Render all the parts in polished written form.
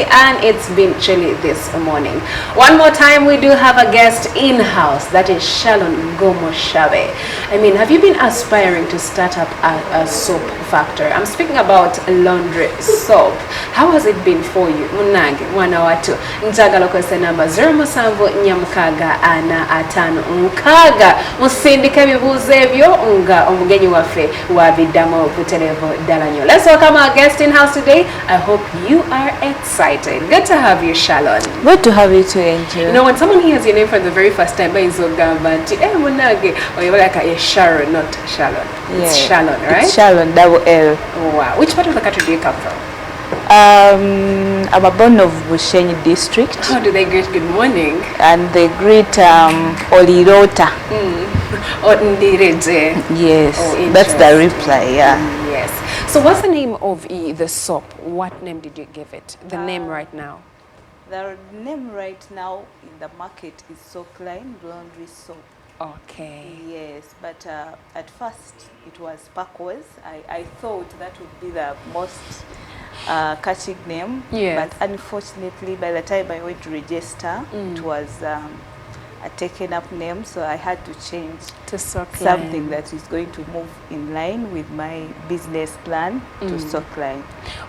And it's been chilly this morning. One more time, we do have a guest in-house. That is Shalon Gomoshabe. I mean, have you been aspiring to start up a soap factory? I'm speaking about laundry soap. How has it been for you? Munange, 1 hour 2. Njagala kwese namba 0 nyamukaga ana atano mukaga. Musindika ebibuuzo ebyo nga omugenyi waffe wabiddamu butelevu ddala nnyo. Let's welcome our guest in-house today. I hope you are excited. Good to have you, Shalon. Good to have you too, Angel. You know, when someone hears your name for the very first time, it's Munage, or you're like a Sharon, not Shalon. Yeah, it's Shalon, right? It's Shalon, double L. Oh, wow. Which part of the country do you come from? I'm a born of Bushenyi district. How do they greet good morning? And they greet Olirota. Yes, oh, that's the reply, yeah. Yes. So what's the name of the soap? What name did you give it? The name right now? The name right now in the market is Soapline Laundry Soap. Okay. Yes, but at first it was Sparkles. I thought that would be the most catchy name. Yes. But unfortunately, by the time I went to register, it was a taken up name, so I had to change to Soapline. Something that is going to move in line with my business plan to Soapline.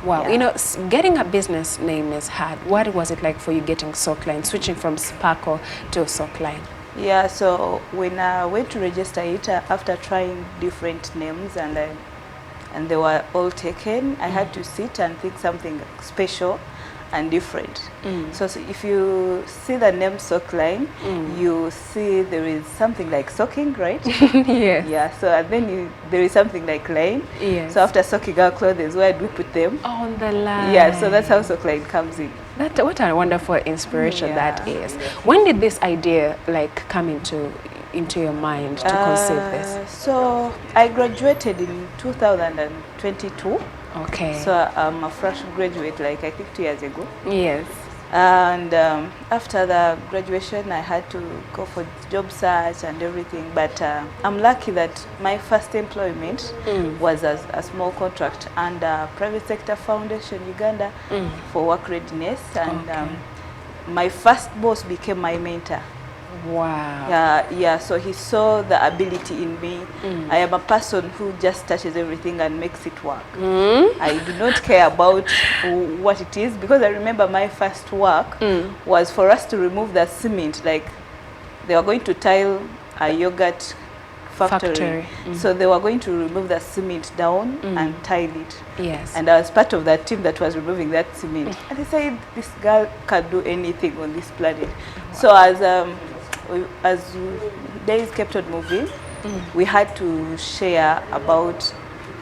Wow, yeah. You know, getting a business name is hard. What was it like for you getting Soapline, switching from Sparkle to Soapline? Yeah, so when I went to register it, after trying different names and they were all taken, I had to sit and think something special and different. So if you see the name Soapline, you see there is something like soaking, right? Yes. Yeah, so and then there is something like line. Yes. So after soaking our clothes, where do we put them? On the line. Yeah, so that's how Soapline comes in. What a wonderful inspiration that is. When did this idea come into your mind to conceive this? So I graduated in 2022. Okay. So I'm a fresh graduate, I think 2 years ago. Yes. And after the graduation, I had to go for job search and everything. But I'm lucky that my first employment was as a small contract under Private Sector Foundation Uganda for work readiness. And my first boss became my mentor. Wow. Yeah, so he saw the ability in me. I am a person who just touches everything and makes it work. I do not care about what it is, because I remember my first work was for us to remove the cement. Like, they were going to tile a yogurt factory. So they were going to remove the cement down and tile it. Yes. And I was part of that team that was removing that cement. And they said, this girl can do anything on this planet. So as days kept on moving, we had to share about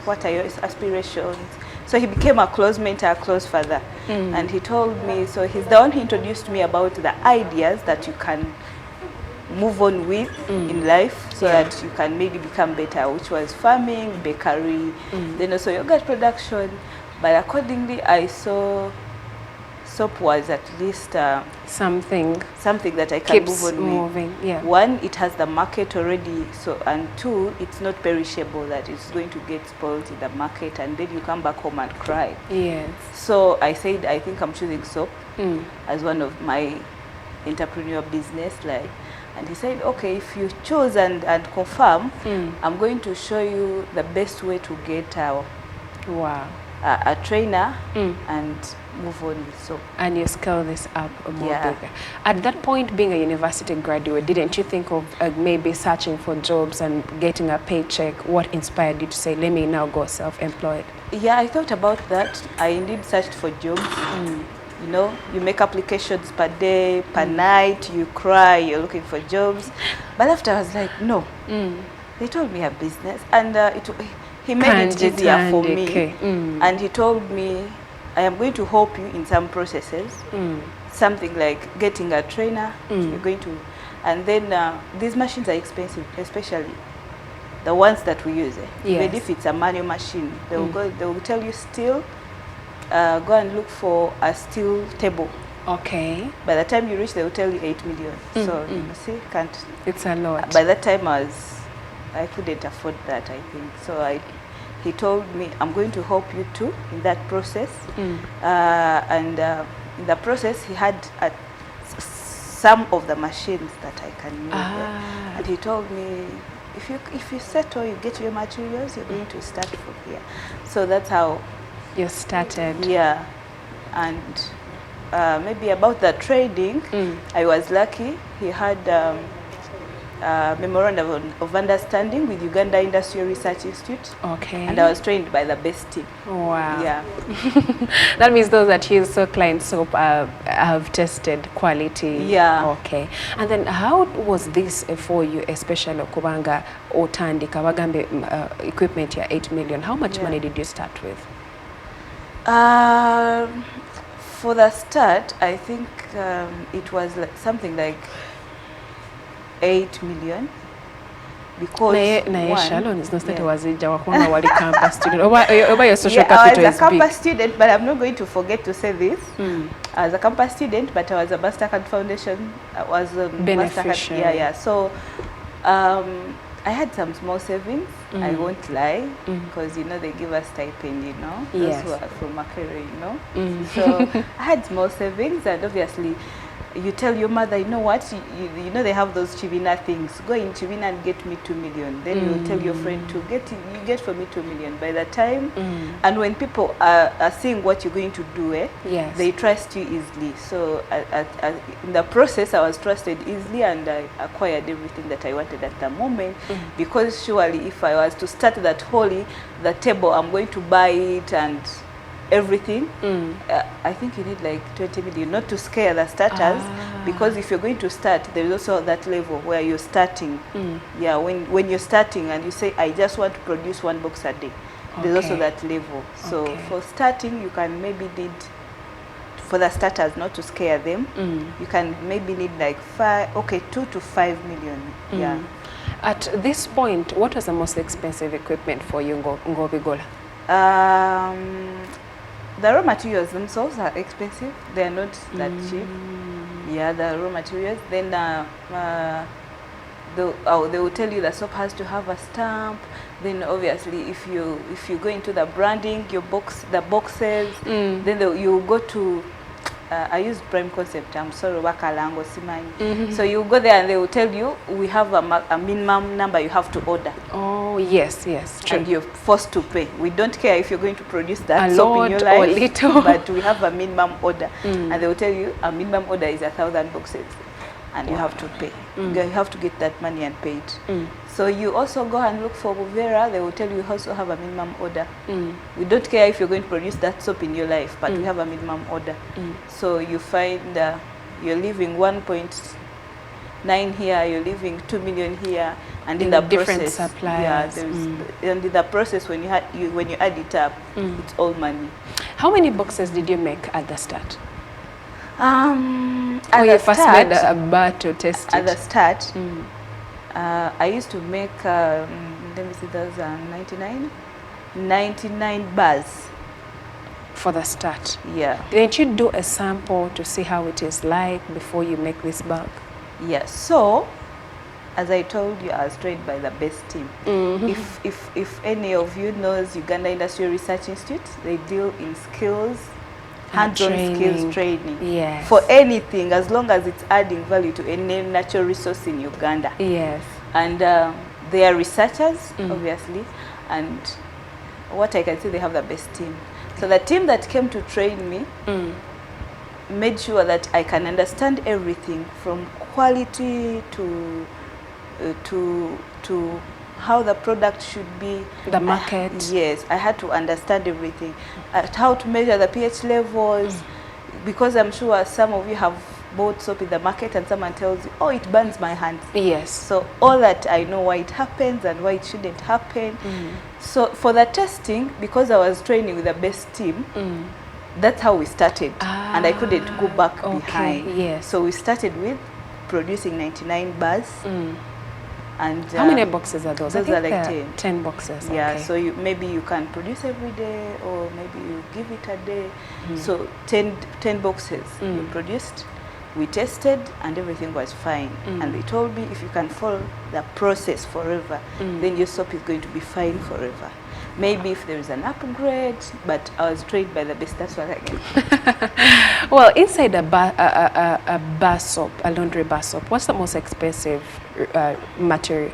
what are your aspirations. So he became a close mentor, a close father. And he told me, so he's the one who introduced me about the ideas that you can move on with in life, so that you can maybe become better, which was farming, bakery, then also yogurt production. But accordingly, I saw soap was at least something that I can keeps move on moving. with. Yeah. One, it has the market already, so, and two, it's not perishable, that it's going to get spoiled in the market and then you come back home and cry. Yes. So I said, I think I'm choosing soap as one of my entrepreneurial business. And he said, okay, if you choose and confirm, I'm going to show you the best way to get a trainer and move on with soap. And you scale this up more Yeah. bigger. At that point, being a university graduate, didn't you think of maybe searching for jobs and getting a paycheck? What inspired you to say, let me now go self-employed? Yeah, I thought about that. I indeed searched for jobs. You know, you make applications per day, per night, you cry, you're looking for jobs. But after I was like, no. They told me a business, and he made it easier for me. And he told me, I am going to help you in some processes. Something like getting a trainer, you're going to, and then these machines are expensive, especially the ones that we use. Yes. But if it's a manual machine, they will tell you still, go and look for a steel table. Okay. By the time you reach, they will tell you 8 million. So you see, can't. It's a lot. By that time, I couldn't afford that, I think. So he told me, I'm going to help you too in that process. And in the process, he had some of the machines that I can use. And he told me, if you settle, you get your materials, you're going to start from here. So that's how you started. Yeah, and maybe about the trading, I was lucky. He had memorandum of understanding with Uganda Industrial Research Institute. Okay. And I was trained by the best team. Wow. Yeah. That means those that use So Klein soap have tested quality. Yeah. Okay. And then how was this for you, especially Kubanga Otandika Bagambe equipment here, 8 million? How much money did you start with? For the start, I think it was something like 8 million. Because Shalon is not that was a campus student. Over your social capital I was a campus big. student, but I'm not going to forget to say this. I was a campus student, but I was a Mastercard Foundation. I was a beneficiary. Yeah. So I had some small savings. I won't lie, because they give us stipend, those who are from Makerere, So I had small savings, and obviously you tell your mother, you know what, you know they have those Chivina things. Go in Chivina and get me 2 million. Then you tell your friend to get for me 2 million. By the time, and when people are seeing what you're going to do, they trust you easily. So in the process, I was trusted easily, and I acquired everything that I wanted at the moment. Because surely, if I was to start that wholly, the table, I'm going to buy it and everything. I think you need like 20 million, not to scare the starters, because if you're going to start, there's also that level where you're starting. Yeah, when you're starting and you say, I just want to produce 1 box a day, there's also that level. So for starting, you can maybe need, for the starters, not to scare them, you can maybe need like 2 to 5 million. Yeah. At this point, what was the most expensive equipment for you, Ngobigola? The raw materials themselves are expensive. They are not that cheap. Yeah, the raw materials. Then they will tell you the soap has to have a stamp. Then obviously, if you go into the branding, the boxes, then you go to. I use Prime Concept. I'm sorry, Wakalango Simani. So you go there and they will tell you, we have a minimum number you have to order. Oh, yes, true. And you're forced to pay. We don't care if you're going to produce that a soap lot in your life, or little. but we have a minimum order. And they will tell you a minimum order is 1,000 boxes. And you have to pay. You have to get that money and pay it. So you also go and look for Buvera. They will tell you also have a minimum order. We don't care if you're going to produce that soap in your life, but we have a minimum order. So you find you're leaving 1.9 here, you're leaving 2 million here, and in the different process, suppliers. and in the process, when you add it up, it's all money. How many boxes did you make at the start? At you the first start, made a bar to test it? At the start, I used to make, let me see, those 99 bars. For the start? Yeah. Didn't you do a sample to see how it is like before you make this bag? Yeah, so, as I told you, I was trained by the best team. If any of you knows Uganda Industrial Research Institute, they deal in skills, hands-on skills training. Yes. For anything, as long as it's adding value to any natural resource in Uganda. Yes. And they are researchers, obviously, and what I can say, they have the best team. So the team that came to train me made sure that I can understand everything from quality to how the product should be. The market. Yes, I had to understand everything. How to measure the pH levels, because I'm sure some of you have bought soap in the market and someone tells you, oh, it burns my hands. Yes. So all that, I know why it happens and why it shouldn't happen. So for the testing, because I was training with the best team, that's how we started. And I couldn't go back behind. Yes. So we started with producing 99 bars. And how many boxes are those? Those are like 10. 10 boxes. Yeah, okay. so maybe you can produce every day, or maybe you give it a day. So 10 boxes we produced. We tested and everything was fine. And they told me, if you can follow the process forever, then your soap is going to be fine forever. Maybe if there is an upgrade, but I was trained by the best. That's what I get. Well, inside a bar soap, a laundry bar soap, what's the most expensive material?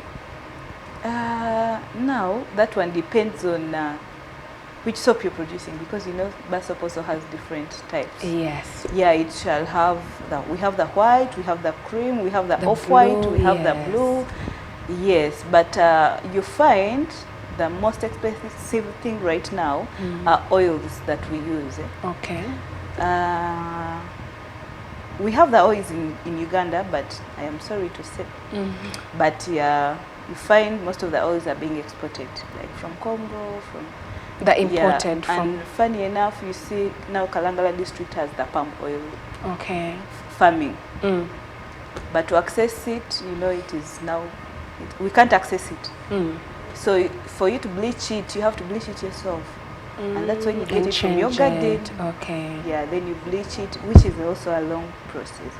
Now, that one depends on which soap you're producing, because you know bar soap also has different types. Yes. Yeah, it shall have we have the white, we have the cream, we have the off-white, we have the blue. Yes, but you find the most expensive thing right now are oils that we use. Okay. We have the oils in Uganda, but I am sorry to say. But yeah, you find most of the oils are being exported, like from Congo, from the imported from. And funny enough, you see now Kalangala district has the palm oil farming. But to access it, you know, it is now, we can't access it. So for you to bleach it, you have to bleach it yourself. And that's when you get it from your garden. Okay. Yeah, then you bleach it, which is also a long process.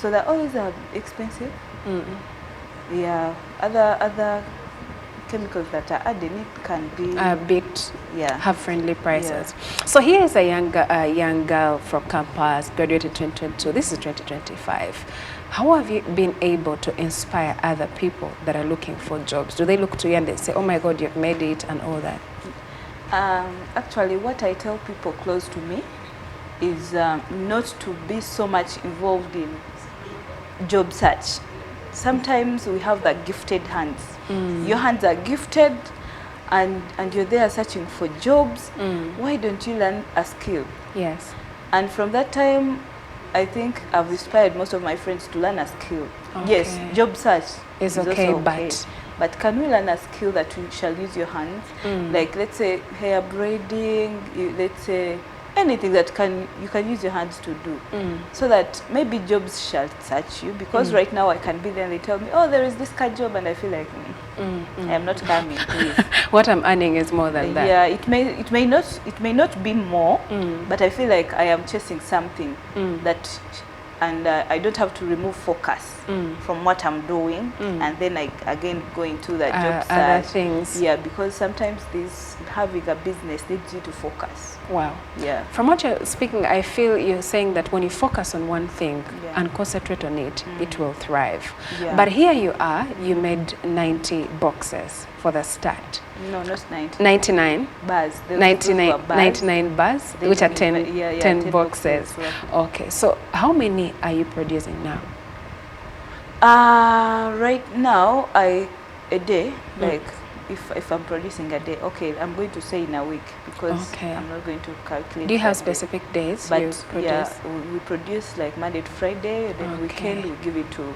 So the oils are expensive. Yeah, other chemicals that are added in it can be a bit, have friendly prices. Yeah. So here is a young girl from campus, graduated 2022. This is 2025. How have you been able to inspire other people that are looking for jobs? Do they look to you and they say, oh my God, you've made it and all that? Actually, what I tell people close to me is not to be so much involved in job search. Sometimes we have the gifted hands. Your hands are gifted and you're there searching for jobs. Why don't you learn a skill? Yes. And from that time, I think I've inspired most of my friends to learn a skill. Okay. Yes, job search is okay, also okay. But can we learn a skill that you shall use your hands? Like, let's say hair braiding, let's say anything that you can use your hands to do. So that maybe jobs shall search you, because right now I can be there and they tell me, oh, there is this kind of job, and I feel like I am not coming, please. What I'm earning is more than that. Yeah, it may not be more, but I feel like I am chasing something that, and I don't have to remove focus from what I'm doing, and then I again go into the job search. Other things. Yeah, because sometimes having a business needs you to focus. Wow. Yeah. From what you're speaking, I feel you're saying that when you focus on one thing and concentrate on it, it will thrive. Yeah. But here you are, you made 90 boxes for the start. No, not 90. 99? Bars. 99 bars, which are 10, 10 boxes. Boxes. Okay, so how many are you producing now? Right now, a day, like if I'm producing a day, okay, I'm going to say in a week, because I'm not going to calculate. Do you have specific days but you produce? Yeah, we produce like Monday to Friday, and then weekend we give it to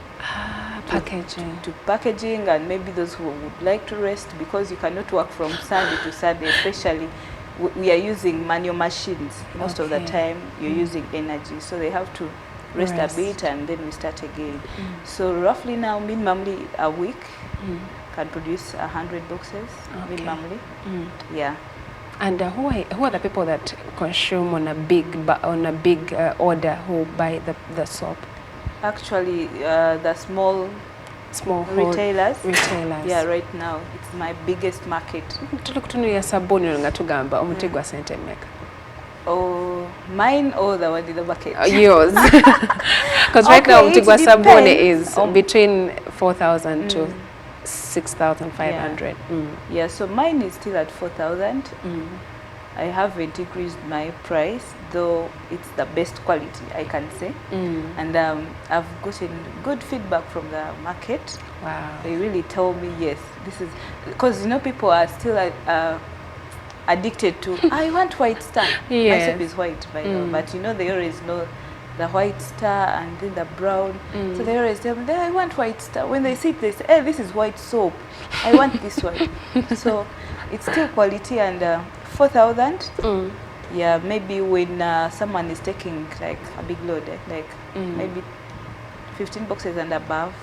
packaging. To packaging, and maybe those who would like to rest, because you cannot work from Sunday to Sunday, especially we are using manual machines. Most of the time you're using energy, so they have to rest a bit and then we start again. So roughly now, minimally a week can produce 100 boxes, minimally. Yeah. And who are the people that consume on a big order, who buy the soap? Actually, the small retailers. Yeah, right now it's my biggest market. Tulikutunulia sabuni nga tugamba omutegwa sente mmeka? Oh, mine or the one in the bucket? Yours. Because right now Mtigwa sabuni is between 4,000 to 6,500. Yeah, so mine is still at 4,000. I haven't increased my price, though it's the best quality, I can say. And I've gotten good feedback from the market. Wow. They really tell me, yes, this is, because, you know, people are still addicted to, I want white star. Yes. My soap is white, by the way, but you know, they always know the white star and then the brown. So they always tell me, I want white star. When they see it, they say, hey, this is white soap. I want this one. So it's still quality, and 4,000. Yeah, maybe when someone is taking like a big load, like maybe 15 boxes and above,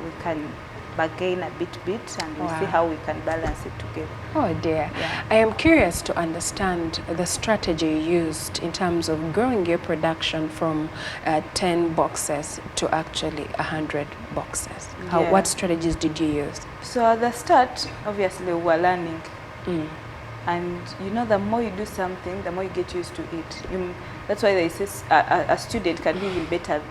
we can bargain a bit, and we'll see how we can balance it together. Oh dear. Yeah. I am curious to understand the strategy you used in terms of growing your production from 10 boxes to actually 100 boxes. What strategies did you use? So at the start, obviously we were learning. And you know, the more you do something, the more you get used to it. That's why they say a student can be even better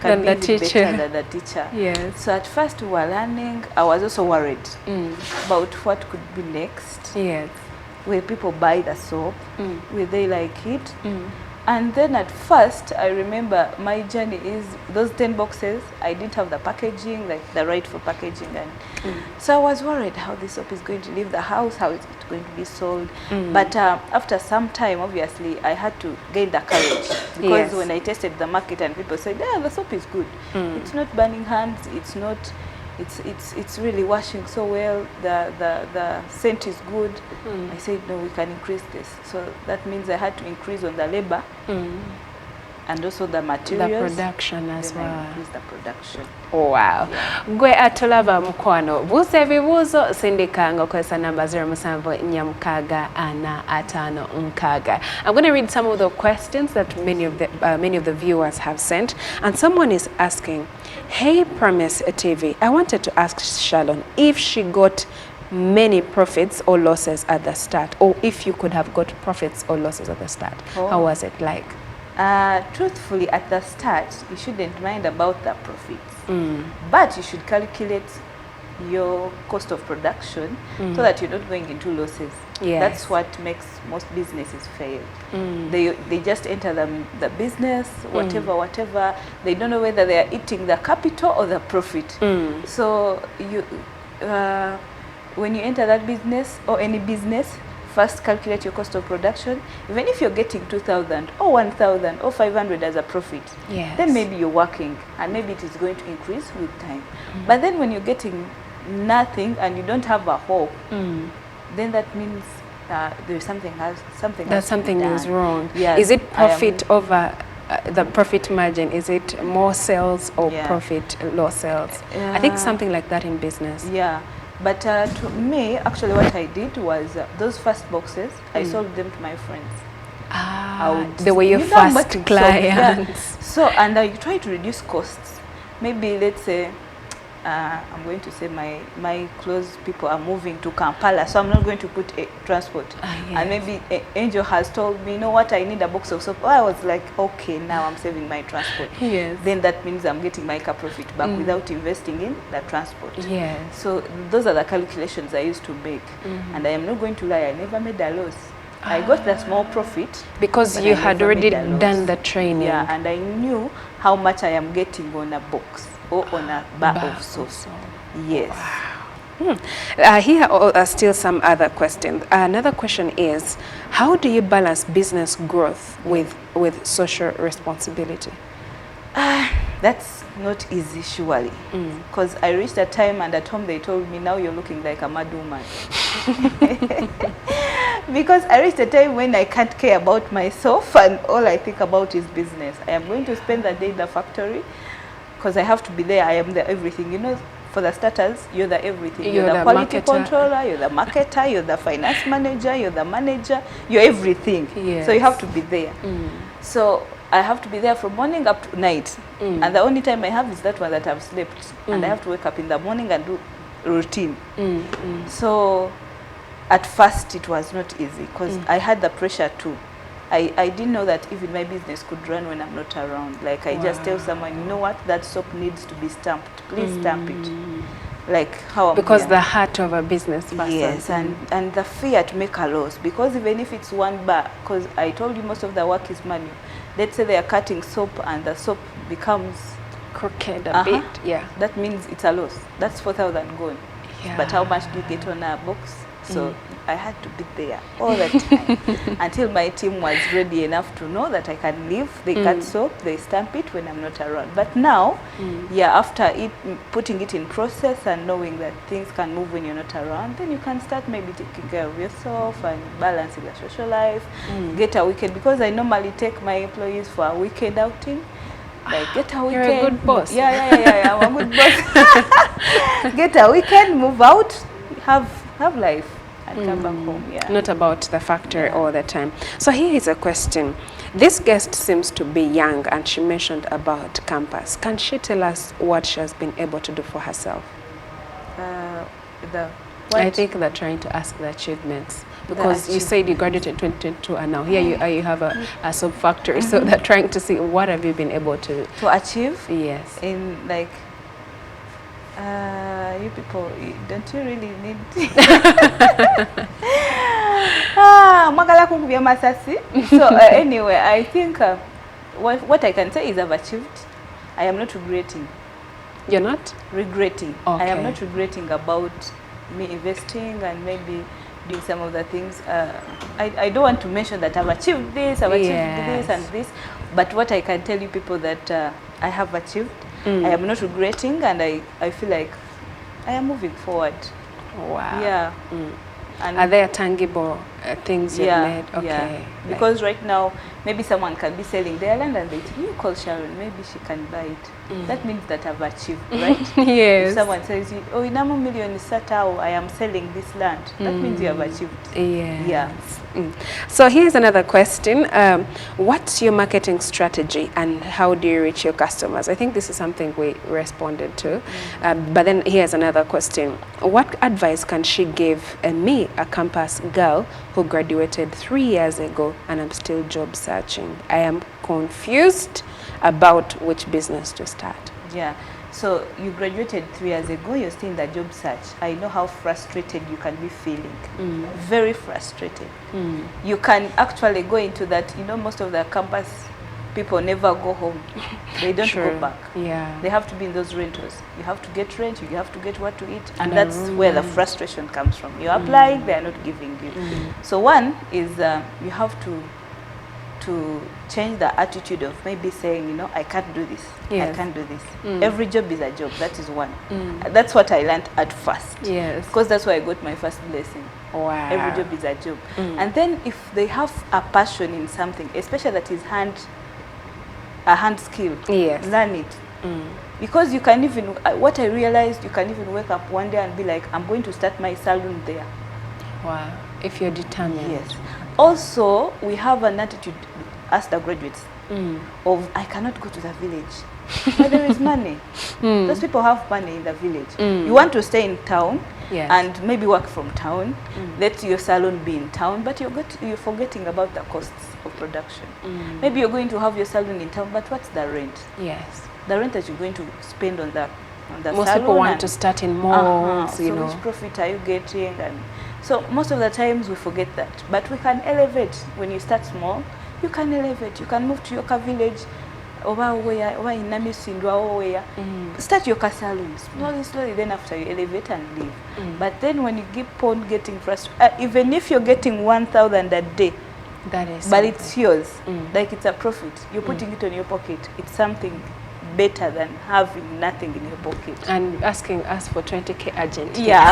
Than the teacher. than the teacher. Yes. So at first we were learning. I was also worried about what could be next. Yes. Will people buy the soap? Will they like it? And then at first, I remember my journey is those 10 boxes, I didn't have the packaging, like the right for packaging. And so I was worried how this soap is going to leave the house, how it's going to be sold. But after some time, obviously, I had to gain the courage. Because Yes. when I tested the market and people said, yeah, the soap is good. It's not burning hands, it's not... It's really washing so well, the scent is good. I said, no, we can increase this. So that means I had to increase on the labor and also the materials. The production as Then I well. increase the production. Oh, wow. Gwe atulaba mukwano buuza ebibuuzo sindika ng'okozesa namba 077456. I'm going to read some of the questions that many of the viewers have sent, and someone is asking, hey Promise TV, I wanted to ask Shalon if she got many profits or losses at the start, or if you could have got profits or losses at the start. How was it like? Truthfully, at the start, you shouldn't mind about the profits, but you should calculate your cost of production so that you're not going into losses. Yes. That's what makes most businesses fail. They just enter the business, whatever. They don't know whether they are eating the capital or the profit. So you, when you enter that business or any business, first calculate your cost of production. Even if you're getting 2,000 or 1,000 or 500 as a profit, Yes. then maybe you're working and maybe it is going to increase with time. But then when you're getting nothing and you don't have a hope, then that means there's something is wrong. Yes, Is it profit over the profit margin? Is it more sales or profit, low sales? I think something like that in business. Yeah. But to me, actually what I did was those first boxes, I sold them to my friends. They were your first clients. So, and I try to reduce costs. Maybe let's say, I'm going to say my close people are moving to Kampala, so I'm not going to put a transport. Yes. And maybe Angel has told me, you know what, I need a box of soap. I was like, okay, now I'm saving my transport. Yes. Then that means I'm getting my car profit back without investing in the transport. Yes. So those are the calculations I used to make. And I am not going to lie, I never made a loss. I got the small profit. Because you had already done the training. Yeah, and I knew how much I am getting on a box or on a bar of soap. Yes. Wow. Here are still some other questions. Another question is, how do you balance business growth with social responsibility? That's not easy, surely. Because I reached a time and at home they told me, now you're looking like a mad woman. Because I reached a time when I can't care about myself and all I think about is business. I am going to spend the day in the factory because I have to be there. I am the everything. You know, for the starters, you're the everything. You're the quality controller, you're the marketer, you're the finance manager, you're the manager, you're everything. Yes. So you have to be there. So I have to be there from morning up to night. And the only time I have is that one that I've slept. And I have to wake up in the morning and do routine. So at first it was not easy because I had the pressure too. I didn't know that even my business could run when I'm not around. Like I just tell someone, you know what, that soap needs to be stamped. Please stamp it. Like how I'm Because here. the heart of a business person. Yes, and the fear to make a loss. Because even if it's one bar, because I told you most of the work is manual. Let's say they are cutting soap and the soap becomes crooked a bit. Yeah. That means it's a loss. That's 4,000 gone. Yeah. But how much do you get on a box? So I had to be there all the time until my team was ready enough to know that I can leave. They cut soap, they stamp it when I'm not around. But now, after putting it in process and knowing that things can move when you're not around, then you can start maybe taking care of yourself and balancing the social life, get a weekend. Because I normally take my employees for a weekend outing. Like get a weekend. You're a good boss. Yeah, I'm a good boss. Get a weekend, move out, have life. And come back home, Not about the factory all the time. So here is a question. This guest seems to be young and she mentioned about campus. Can she tell us what she has been able to do for herself? I think they're trying to ask the achievements. Because you said you graduated in 2022 and now here you have a sub factory. So they're trying to see what have you been able to achieve. Yes. In like you people, don't you really need mwagala kunkubya masasi. So anyway, I think what I can say is I've achieved. I am not regretting. You're not? Regretting. Okay. I am not regretting about me investing and maybe doing some of the things. I don't want to mention that I've achieved this, I've achieved this and this, but what I can tell you people that I have achieved, I am not regretting, and I feel like I am moving forward. Wow. Yeah. And are there tangible things you've made? Okay. Yeah. Because right now, maybe someone can be selling their land and they say, you call Sharon, maybe she can buy it. That means that I've achieved, right? Yes. If someone says, oh, in a million satao, I am selling this land. That means you have achieved. Yes. Yeah. So here's another question. What's your marketing strategy and how do you reach your customers? I think this is something we responded to. But then here's another question. What advice can she give me, a campus girl who graduated 3 years ago and I'm still job searching? I am confused about which business to start. Yeah. So you graduated 3 years ago, you're still in the job search. I know how frustrated you can be feeling. Very frustrated. You can actually go into that, you know, most of the campus people never go home. They don't go back. Yeah. They have to be in those rentals. You have to get rent, you have to get what to eat. And that's where the frustration comes from. You're applying, they're not giving you. So one is you have to change the attitude of maybe saying, you know, I can't do this. Yes. I can't do this. Every job is a job. That is one. That's what I learned at first. Yes. Because that's where I got my first lesson. Wow. Every job is a job. And then if they have a passion in something, especially that is a hand skill, yes, learn it. Because you can even, what I realized, you can even wake up one day and be like, I'm going to start my salon there. Wow. If you're determined. Yes. Also, we have an attitude as the graduates of, I cannot go to the village. But there is money. Those people have money in the village. You want to stay in town and maybe work from town. Let your salon be in town, but you're forgetting about the costs of production. Maybe you're going to have your salon in town, but what's the rent? Yes. The rent that you're going to spend on the most salon. people want to start in malls, you so know. which profit are you getting? And so most of the times we forget that. But we can elevate. When you start small, you can elevate. You can move to your village, start your salon slowly, then after you elevate and leave. But then when you keep on getting frustrated, even if you're getting 1,000 a day, that is but it's yours, like it's a profit, you're putting it on your pocket, it's something better than having nothing in your pocket. And asking us for 20k urgently. Yeah.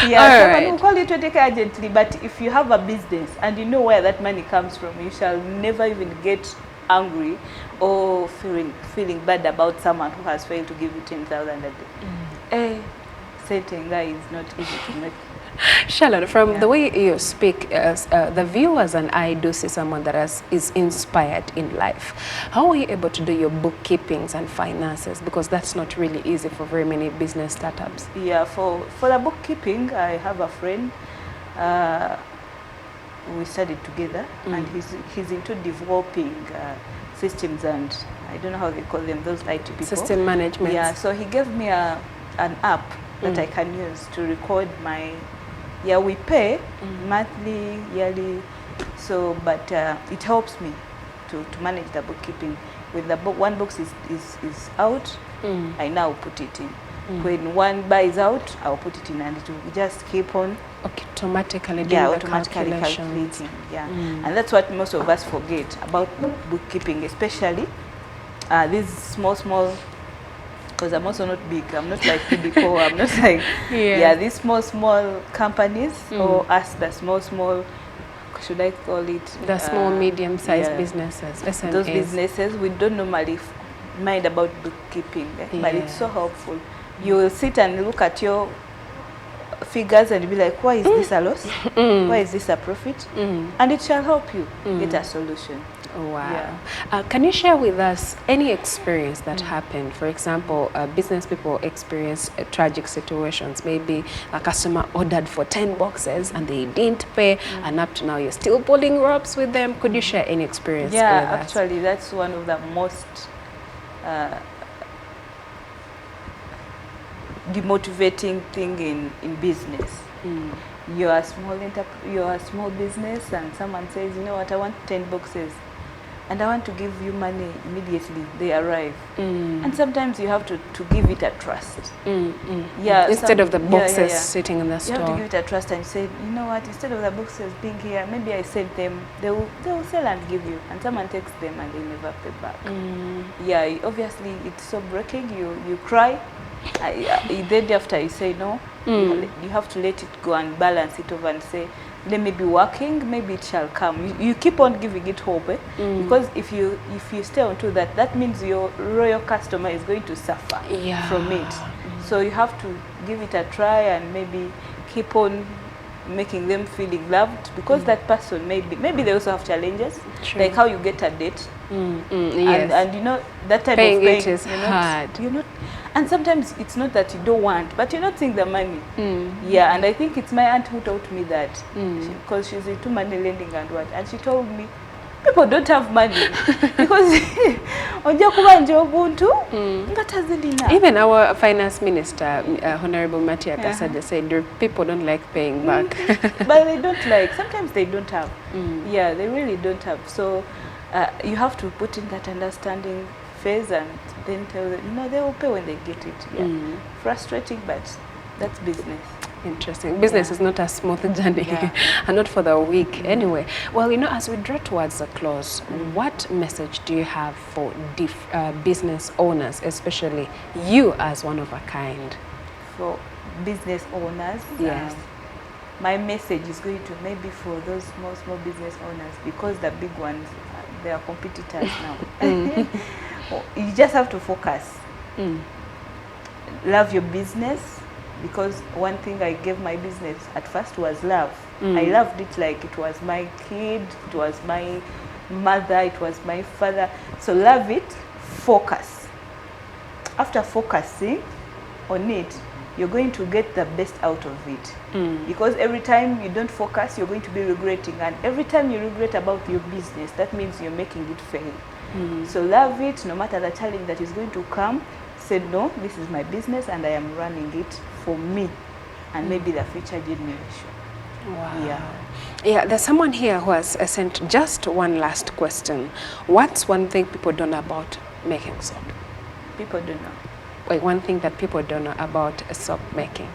Yeah, someone will call you 20k urgently, but if you have a business and you know where that money comes from, you shall never even get angry or feeling bad about someone who has failed to give you 10,000 a day. Setenga is not easy to make. Sharon, from the way you speak, the viewers and I do see someone that is inspired in life. How are you able to do your bookkeepings and finances? Because that's not really easy for very many business startups. Yeah, for the bookkeeping, I have a friend. We studied together, and he's into developing systems and I don't know how they call them, those IT people. System management. Yeah, so he gave me an app that I can use to record my. Yeah, we pay monthly, yearly, so but it helps me to manage the bookkeeping. When the one box is out, I now put it in. When one buys out, I'll put it in, and it will just keep on automatically doing the calculations. Yeah, and that's what most of us forget about bookkeeping, especially these small. Because I'm also not big. I'm not like Pidico. I'm not like these small companies or us the small. Should I call it the small medium-sized businesses? SMEs. Those businesses we don't normally mind about bookkeeping, but it's so helpful. You will sit and look at your figures and be like, why is this a loss? Why is this a profit? And it shall help you get a solution. Wow. Yeah. Can you share with us any experience that happened? For example, business people experience tragic situations. Maybe a customer ordered for 10 boxes and they didn't pay, and up to now you're still pulling ropes with them. Could you share any experience with us? Yeah, actually, that's one of the most demotivating thing in business. You're a small business, and someone says, you know what, I want 10 boxes and I want to give you money immediately. They arrive. And sometimes you have to give it a trust. Yeah, Instead of the boxes sitting in the you store. have to give it a trust and say, you know what, instead of the boxes being here, maybe I send them, they will sell and give you. And someone takes them and they never pay back. Yeah, obviously it's so breaking. You cry. Then after you say no, you have to let it go and balance it over and say, let me be working, maybe it shall come. You keep on giving it hope, because if you stay on to that, that means your loyal customer is going to suffer from it. So you have to give it a try and maybe keep on making them feeling loved, because that person maybe they also have challenges. True. Like how you get a date. Yes. And you know that type Paying of paying it is hard. You're not, and sometimes it's not that you don't want, but you're not seeing the money. Yeah, and I think it's my aunt who taught me that, because she's into money lending and what, and she told me people don't have money because even our finance minister, Honorable Matia Kasada, said people don't like paying back. But they don't like, sometimes they don't have. Yeah, they really don't have. So you have to put in that understanding phase and then tell them, you know, they will pay when they get it. Yeah. Frustrating, but that's business. Interesting. Business is not a smooth journey, and not for the weak. Anyway, well, you know, as we draw towards the close, what message do you have for business owners, especially you as one of a kind? For business owners, yes. My message is going to maybe for those small business owners, because the big ones, they are competitors now. You just have to focus. Love your business. Because one thing I gave my business at first was love. I loved it like it was my kid, it was my mother, it was my father. So love it, focus. After focusing on it, you're going to get the best out of it. Because every time you don't focus, you're going to be regretting. And every time you regret about your business, that means you're making it fail. So love it, no matter the challenge that is going to come. Say, no, this is my business and I am running it for me and maybe the future generation. Wow. Yeah, there's someone here who has sent just one last question. What's one thing people don't know about making soap? People don't know. Like one thing that people don't know about soap making.